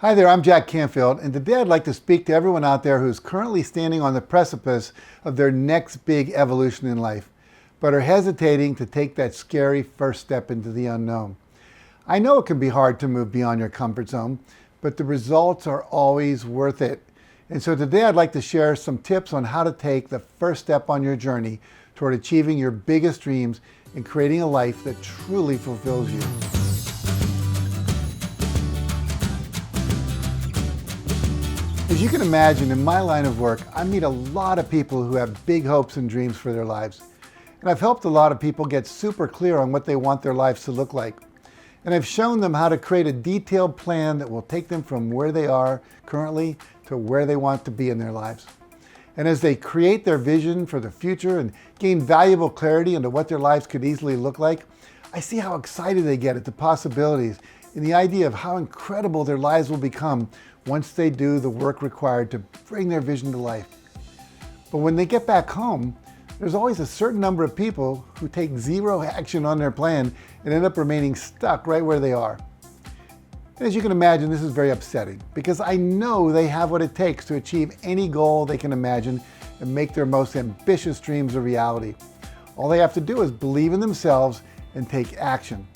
Hi there, I'm Jack Canfield, and today I'd like to speak to everyone out there who's currently standing on the precipice of their next big evolution in life, but are hesitating to take that scary first step into the unknown. I know it can be hard to move beyond your comfort zone, but the results are always worth it. And so today I'd like to share some tips on how to take the first step on your journey toward achieving your biggest dreams and creating a life that truly fulfills you. As you can imagine, in my line of work, I meet a lot of people who have big hopes and dreams for their lives. And I've helped a lot of people get super clear on what they want their lives to look like. And I've shown them how to create a detailed plan that will take them from where they are currently to where they want to be in their lives. And as they create their vision for the future and gain valuable clarity into what their lives could easily look like, I see how excited they get at the possibilities and the idea of how incredible their lives will become once they do the work required to bring their vision to life. But when they get back home, there's always a certain number of people who take zero action on their plan and end up remaining stuck right where they are. And as you can imagine, this is very upsetting because I know they have what it takes to achieve any goal they can imagine and make their most ambitious dreams a reality. All they have to do is believe in themselves and take action.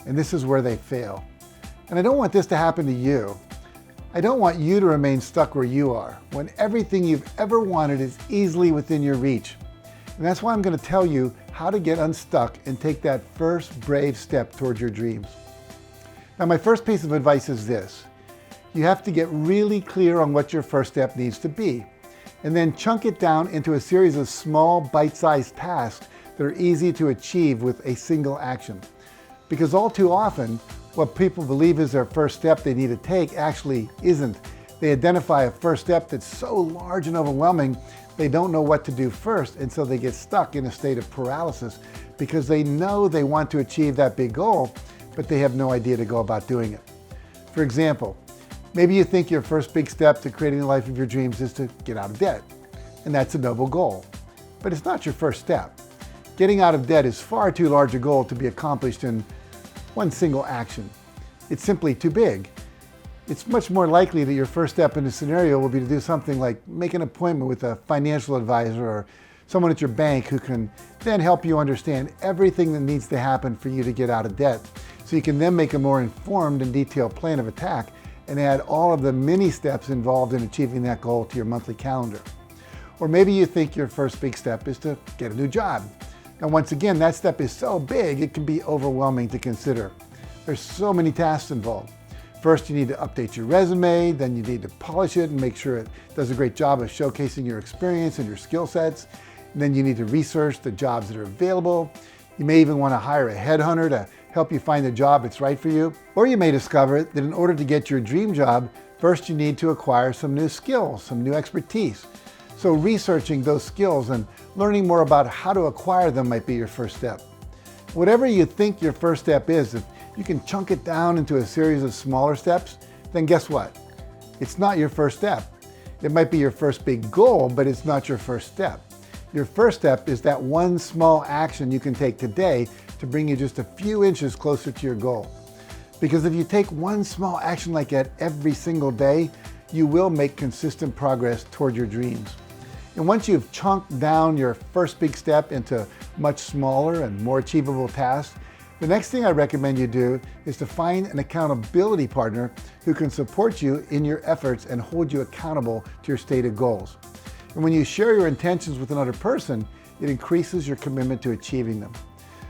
And this is where they fail. And I don't want this to happen to you. I don't want you to remain stuck where you are when everything you've ever wanted is easily within your reach. And that's why I'm going to tell you how to get unstuck and take that first brave step towards your dreams. Now, my first piece of advice is this. You have to get really clear on what your first step needs to be, and then chunk it down into a series of small, bite-sized tasks that are easy to achieve with a single action. Because all too often, what people believe is their first step they need to take actually isn't. They identify a first step that's so large and overwhelming, they don't know what to do first, and so they get stuck in a state of paralysis because they know they want to achieve that big goal, but they have no idea to go about doing it. For example, maybe you think your first big step to creating the life of your dreams is to get out of debt, and that's a noble goal, but it's not your first step. Getting out of debt is far too large a goal to be accomplished in one single action. It's simply too big. It's much more likely that your first step in this scenario will be to do something like make an appointment with a financial advisor or someone at your bank who can then help you understand everything that needs to happen for you to get out of debt. So you can then make a more informed and detailed plan of attack and add all of the mini steps involved in achieving that goal to your monthly calendar. Or maybe you think your first big step is to get a new job. Now, once again, that step is so big, it can be overwhelming to consider. There's so many tasks involved. First, you need to update your resume, then you need to polish it and make sure it does a great job of showcasing your experience and your skill sets. And then you need to research the jobs that are available. You may even want to hire a headhunter to help you find the job that's right for you. Or you may discover that in order to get your dream job, first you need to acquire some new skills, some new expertise. So researching those skills and learning more about how to acquire them might be your first step. Whatever you think your first step is, if you can chunk it down into a series of smaller steps, then guess what? It's not your first step. It might be your first big goal, but it's not your first step. Your first step is that one small action you can take today to bring you just a few inches closer to your goal. Because if you take one small action like that every single day, you will make consistent progress toward your dreams. And once you've chunked down your first big step into much smaller and more achievable tasks, the next thing I recommend you do is to find an accountability partner who can support you in your efforts and hold you accountable to your stated goals. And when you share your intentions with another person, it increases your commitment to achieving them.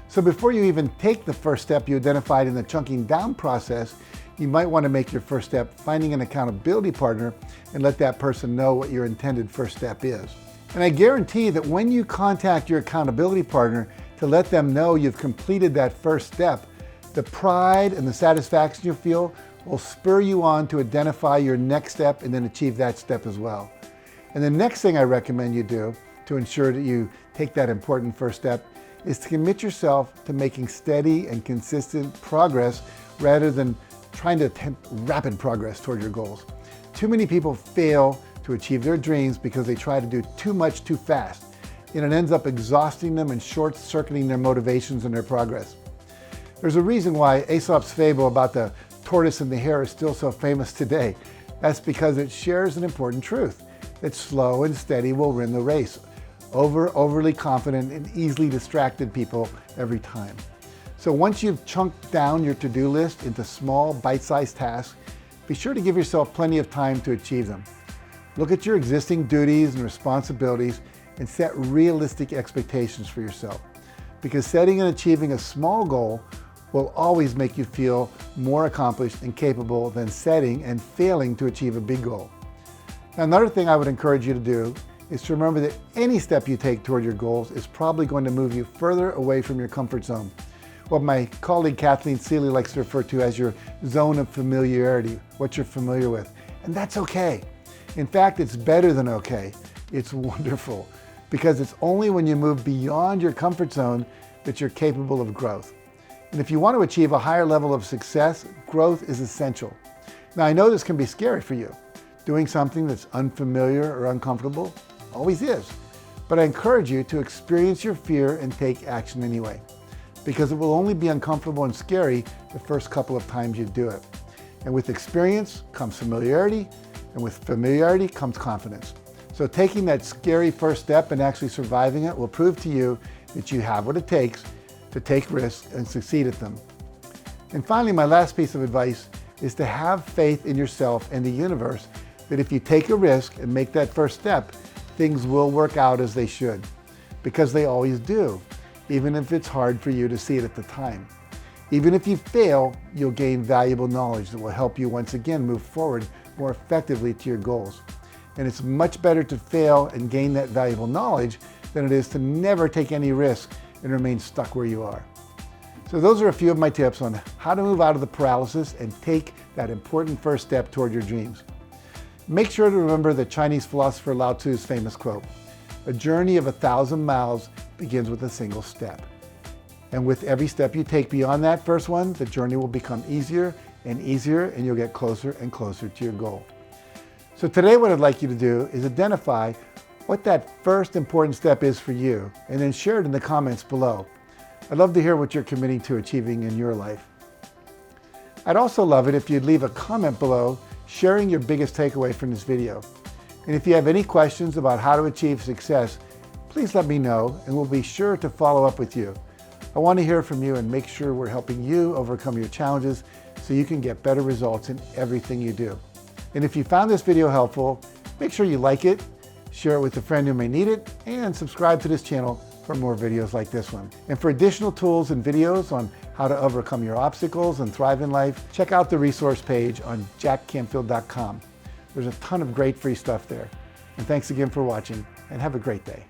So before you even take the first step you identified in the chunking down process, you might want to make your first step finding an accountability partner and let that person know what your intended first step is. And I guarantee that when you contact your accountability partner to let them know you've completed that first step, the pride and the satisfaction you feel will spur you on to identify your next step and then achieve that step as well. And the next thing I recommend you do to ensure that you take that important first step is to commit yourself to making steady and consistent progress rather than trying to attempt rapid progress toward your goals. Too many people fail to achieve their dreams because they try to do too much too fast, and it ends up exhausting them and short-circuiting their motivations and their progress. There's a reason why Aesop's fable about the tortoise and the hare is still so famous today? That's because it shares an important truth, that slow and steady will win the race over overly confident and easily distracted people every time. So once you've chunked down your to-do list into small, bite-sized tasks, be sure to give yourself plenty of time to achieve them. Look at your existing duties and responsibilities and set realistic expectations for yourself, because setting and achieving a small goal will always make you feel more accomplished and capable than setting and failing to achieve a big goal. Now, another thing I would encourage you to do is to remember that any step you take toward your goals is probably going to move you further away from your comfort zone, what my colleague Kathleen Seeley likes to refer to as your zone of familiarity, what you're familiar with. And that's okay. In fact, it's better than okay. It's wonderful, because it's only when you move beyond your comfort zone that you're capable of growth. And if you want to achieve a higher level of success, growth is essential. Now, I know this can be scary for you. Doing something that's unfamiliar or uncomfortable always is. But I encourage you to experience your fear and take action anyway, because it will only be uncomfortable and scary the first couple of times you do it. And with experience comes familiarity, and with familiarity comes confidence. So taking that scary first step and actually surviving it will prove to you that you have what it takes to take risks and succeed at them. And finally, my last piece of advice is to have faith in yourself and the universe that if you take a risk and make that first step, things will work out as they should, because they always do, even if it's hard for you to see it at the time. Even if you fail, you'll gain valuable knowledge that will help you once again move forward more effectively to your goals. And it's much better to fail and gain that valuable knowledge than it is to never take any risk and remain stuck where you are. So those are a few of my tips on how to move out of the paralysis and take that important first step toward your dreams. Make sure to remember the Chinese philosopher Lao Tzu's famous quote, "A journey of 1,000 miles begins with a single step." And with every step you take beyond that first one, the journey will become easier and easier, and you'll get closer and closer to your goal. So today what I'd like you to do is identify what that first important step is for you, and then share it in the comments below. I'd love to hear what you're committing to achieving in your life. I'd also love it if you'd leave a comment below sharing your biggest takeaway from this video. And if you have any questions about how to achieve success, please let me know, and we'll be sure to follow up with you. I want to hear from you and make sure we're helping you overcome your challenges so you can get better results in everything you do. And if you found this video helpful, make sure you like it, share it with a friend who may need it, and subscribe to this channel for more videos like this one. And for additional tools and videos on how to overcome your obstacles and thrive in life, check out the resource page on JackCanfield.com. There's a ton of great free stuff there. And thanks again for watching, and have a great day.